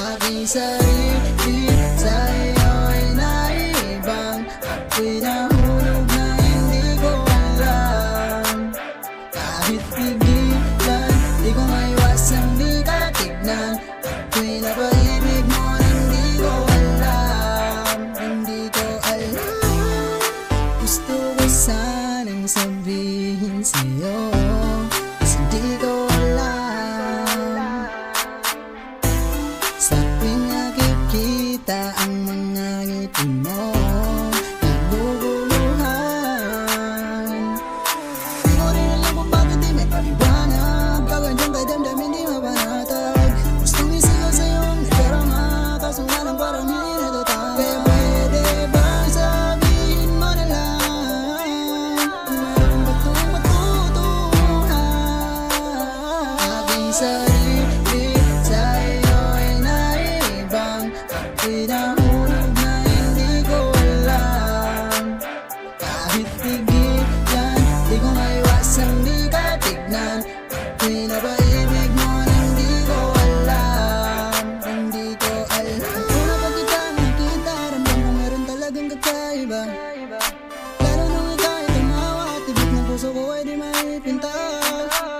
Aking sarili sa iyo ay naibang. Ako'y nahulog na hindi ko alam. Kahit pigilan, di ko maiwasang di ka tignan. Ako'y napaibig mo na hindi ko alam. Hindi ko alam. Gusto ko sanang sabihin sa'yo, kasi di ko alam. Sa tuwing nakikita ang mga ngiti mo, naguguluhan. Di ko rin alam kung bakit di may paliwanag. Kagandyang kay damdamin di mapanatag. Gustong isigaw sa'yo ang nadarama, kaso nga lang parang hindi natatag. Kaya pwede bang sabihin mo na lang kung meron ba itong matutuhan? Aking sarili sa iyo ay naibang. Ako'y nahulog na hindi ko alam. Kahit pigilan, di ko maiwasang di ka tignan. Ako'y napaibig mo na hindi ko alam. Hindi ko alam. Kung napag kita nakita, ramdam ko meron talagang kakaiba. Lalo nung ika'y tumawa at tibik ng puso ko ay di maipinta.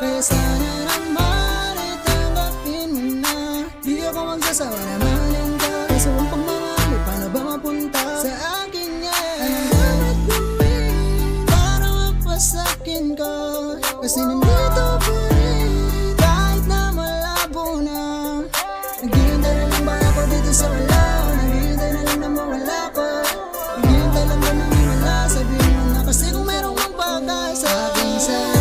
Kaya sana naman ay tanggapin mo na. Di ako magsasawa na mahalin ka. Kaso ang pagmamahal ay paano ba mapunta sa akin niya? Anong dapat gawin para mapasakin ka? Kasi nandito pa rin kahit na malabo na. Naghihintay na lang ba ako dito sa wala? O naghihintay na lang na mawala ko? Naghihintay lang ba nang wala? Sabihin mo na kasi kung meron kang pag-asa. Aking sarili